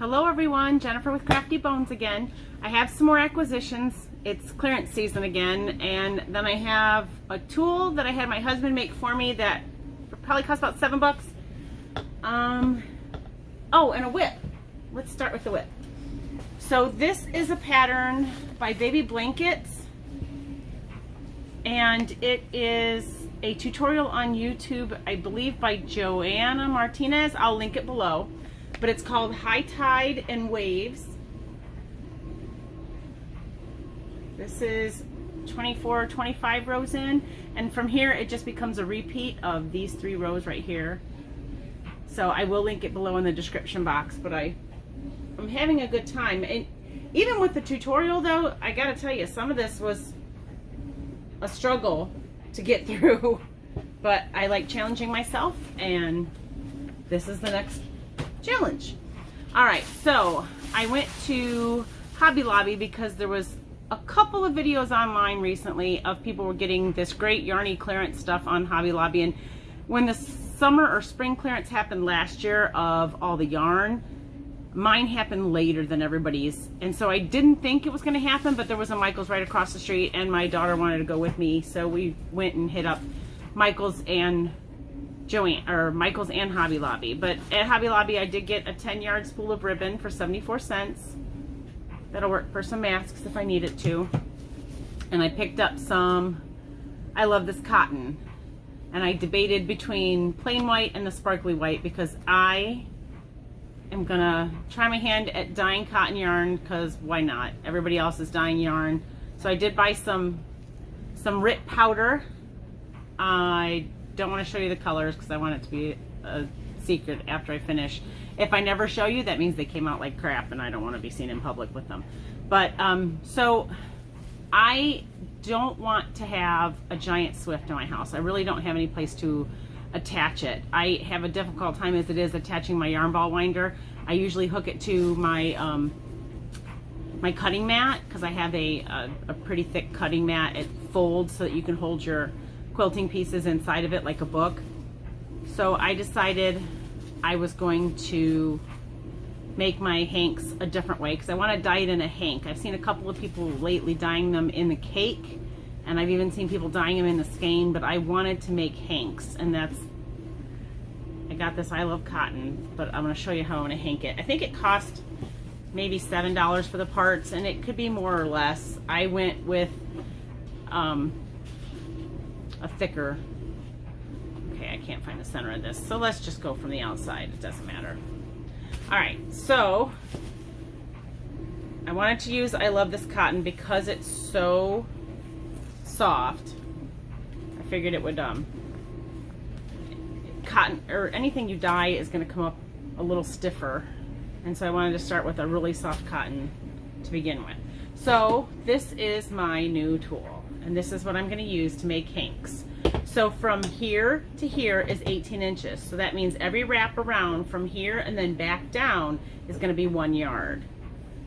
Hello everyone, Jennifer with Crafty Bones again. I have some more acquisitions. It's clearance season again, and then I have a tool that I had my husband make for me that probably cost about $7. Oh, and a whip. Let's start with the whip. So this is a pattern by Baby Blankets, and it is a tutorial on YouTube, I believe by Joanna Martinez. I'll link it below. But it's called High Tide and Waves. This is 24, 25 rows in, and from here it just becomes a repeat of these 3 rows right here. So I will link it below in the description box, but I'm having a good time. And even with the tutorial though, I gotta tell you, some of this was a struggle to get through, but I like challenging myself, and this is the next challenge. All right, so I went to Hobby Lobby because there was a couple of videos online recently of people were getting this great yarny clearance stuff on Hobby Lobby, and when the summer or spring clearance happened last year of all the yarn, mine happened later than everybody's, and so I didn't think it was going to happen, but there was a Michael's right across the street and my daughter wanted to go with me, so we went and hit up Michael's and Michael's and Hobby Lobby. But at Hobby Lobby I did get a 10-yard spool of ribbon for 74 cents. That'll work for some masks if I need it to. And I picked up some, I love this cotton, and I debated between plain white and the sparkly white because I am gonna try my hand at dyeing cotton yarn, because why not? Everybody else is dyeing yarn. So I did buy some RIP powder. I don't want to show you the colors because I want it to be a secret after I finish. If I never show you, that means they came out like crap and I don't want to be seen in public with them. But so I don't want to have a giant Swift in my house. I really don't have any place to attach it. I have a difficult time as it is attaching my yarn ball winder. I usually hook it to my my cutting mat because I have a pretty thick cutting mat. It folds so that you can hold your quilting pieces inside of it like a book. So I decided I was going to make my hanks a different way because I want to dye it in a hank. I've seen a couple of people lately dyeing them in the cake, and I've even seen people dyeing them in the skein, but I wanted to make hanks, and I got this I Love Cotton, but I'm going to show you how I'm going to hank it. I think it cost maybe $7 for the parts, and it could be more or less. I went with a thicker, okay, I can't find the center of this, so let's just go from the outside, it doesn't matter. All right, so I wanted to use I Love This Cotton because it's so soft. I figured it would cotton or anything you dye is going to come up a little stiffer, and so I wanted to start with a really soft cotton to begin with. So this is my new tool, and this is what I'm going to use to make hanks. So from here to here is 18 inches. So that means every wrap around from here and then back down is going to be 1 yard.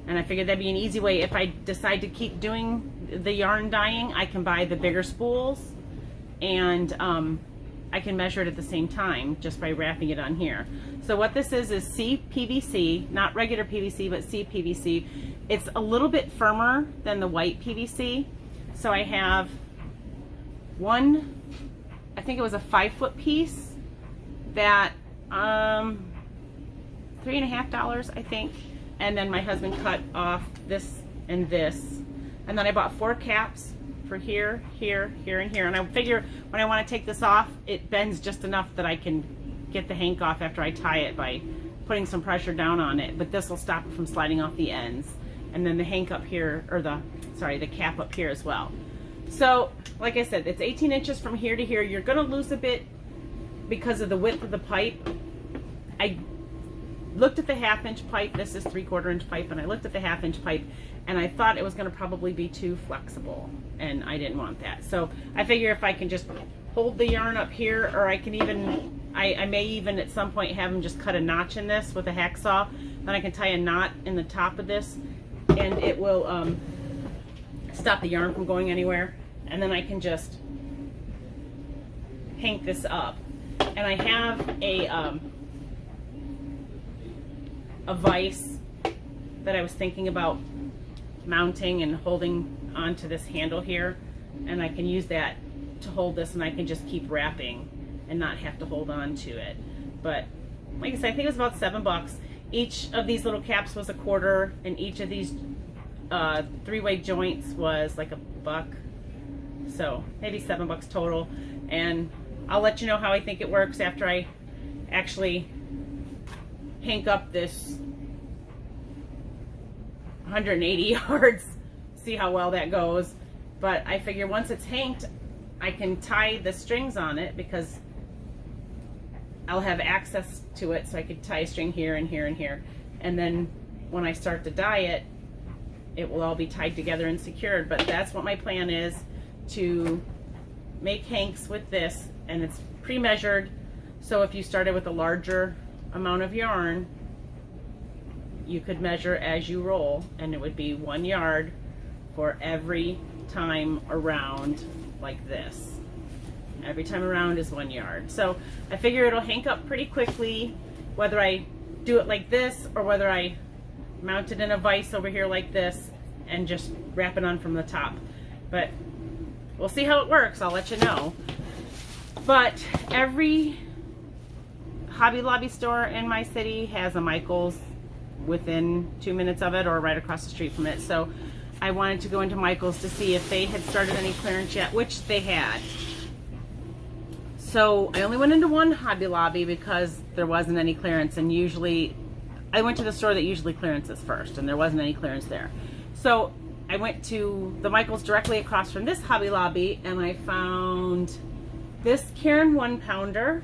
And I figured that'd be an easy way. If I decide to keep doing the yarn dyeing, I can buy the bigger spools, and I can measure it at the same time just by wrapping it on here. So what this is CPVC, not regular PVC, but CPVC. It's a little bit firmer than the white PVC. So I have one, I think it was a 5-foot piece that $3.50 I think, and then my husband cut off this and this, and then I bought 4 caps for here, here, here, and here, and I figure when I want to take this off, it bends just enough that I can get the hank off after I tie it by putting some pressure down on it, but this will stop it from sliding off the ends, and then the hank up here, or the cap up here as well. So like I said, it's 18 inches from here to here. You're going to lose a bit because of the width of the pipe. I looked at the 1/2-inch pipe. This is 3/4 inch pipe, and I looked at the 1/2-inch pipe, and I thought it was going to probably be too flexible, and I didn't want that. So I figure if I can just hold the yarn up here, or I can even, I may even at some point have them just cut a notch in this with a hacksaw, then I can tie a knot in the top of this, and it will stop the yarn from going anywhere, and then I can just hank this up. And I have a vise that I was thinking about mounting and holding onto this handle here, and I can use that to hold this, and I can just keep wrapping and not have to hold on to it. But like I said, I think it was about $7. Each of these little caps was $1, and each of these 3-way joints was like $1. So maybe $7 total. And I'll let you know how I think it works after I actually hank up this 180 yards, see how well that goes. But I figure once it's hanked, I can tie the strings on it, because I'll have access to it, so I could tie a string here and here and here. And then when I start to dye it, it will all be tied together and secured. But that's what my plan is, to make hanks with this, and it's pre-measured. So if you started with a larger amount of yarn, you could measure as you roll, and it would be 1 yard for every time around, like this. Every time around is 1 yard. So I figure it'll hank up pretty quickly, whether I do it like this or whether I mount it in a vise over here like this and just wrap it on from the top. But we'll see how it works. I'll let you know. But every Hobby Lobby store in my city has a Michael's within 2 minutes of it, or right across the street from it. So I wanted to go into Michael's to see if they had started any clearance yet, which they had. So I only went into one Hobby Lobby because there wasn't any clearance, and usually I went to the store that usually clearances first, and there wasn't any clearance there. So I went to the Michael's directly across from this Hobby Lobby, and I found this Karen 1-pounder,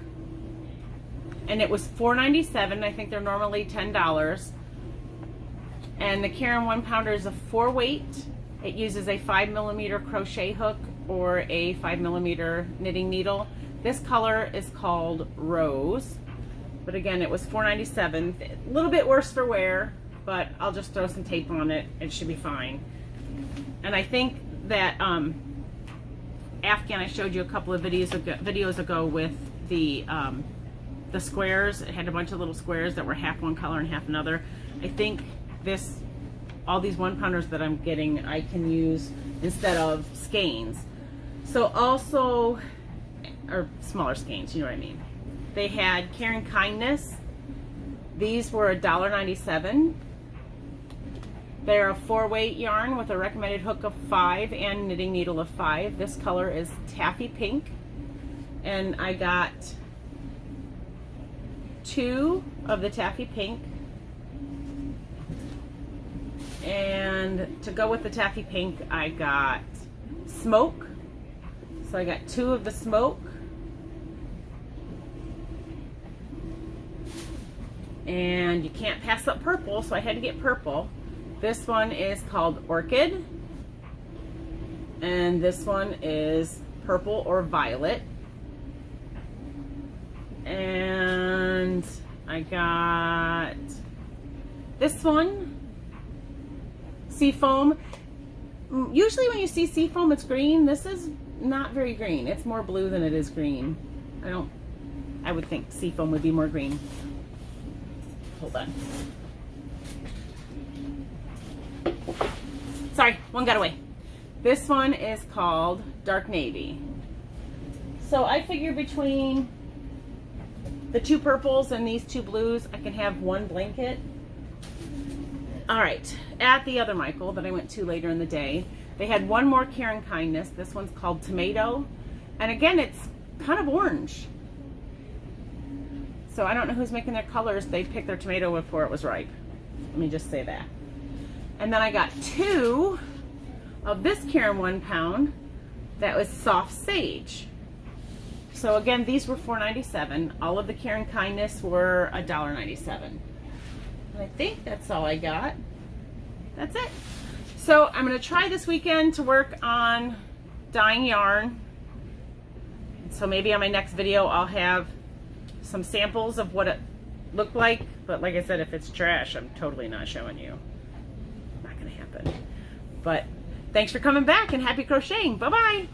and it was $4.97. I think they're normally $10. And the Karen 1-pounder is a 4-weight. It uses a 5mm crochet hook or a 5mm knitting needle. This color is called Rose, but again, it was $4.97. A little bit worse for wear, but I'll just throw some tape on it. It should be fine. And I think that Afghan, I showed you a couple of videos ago with the squares. It had a bunch of little squares that were half one color and half another. I think all these 1-pounders that I'm getting, I can use instead of skeins. So also, or smaller skeins, you know what I mean. They had Karen Kindness. These were $1.97. They're a 4-weight yarn with a recommended hook of 5 and knitting needle of 5. This color is taffy pink, and I got 2 of the taffy pink. And to go with the taffy pink, I got smoke. So I got 2 of the smoke. And you can't pass up purple, so I had to get purple. This one is called Orchid. And this one is purple or violet. And I got this one, Seafoam. Usually when you see Seafoam, it's green. This is not very green. It's more blue than it is green. I would think Seafoam would be more green. Hold on. Sorry, one got away. This one is called Dark Navy. So I figure between the 2 purples and these 2 blues, I can have 1 blanket. All right, at the other Michael that I went to later in the day, they had 1 more Karen Kindness. This one's called Tomato. And again, it's kind of orange. So I don't know who's making their colors. They picked their tomato before it was ripe. Let me just say that. And then I got 2 of this Karen 1-pound that was Soft Sage. So again, these were $4.97. All of the Karen Kindness were $1.97. And I think that's all I got. That's it. So I'm going to try this weekend to work on dyeing yarn. So maybe on my next video I'll have some samples of what it looked like. But like I said, if it's trash, I'm totally not showing you. Not going to happen. But thanks for coming back, and happy crocheting. Bye-bye.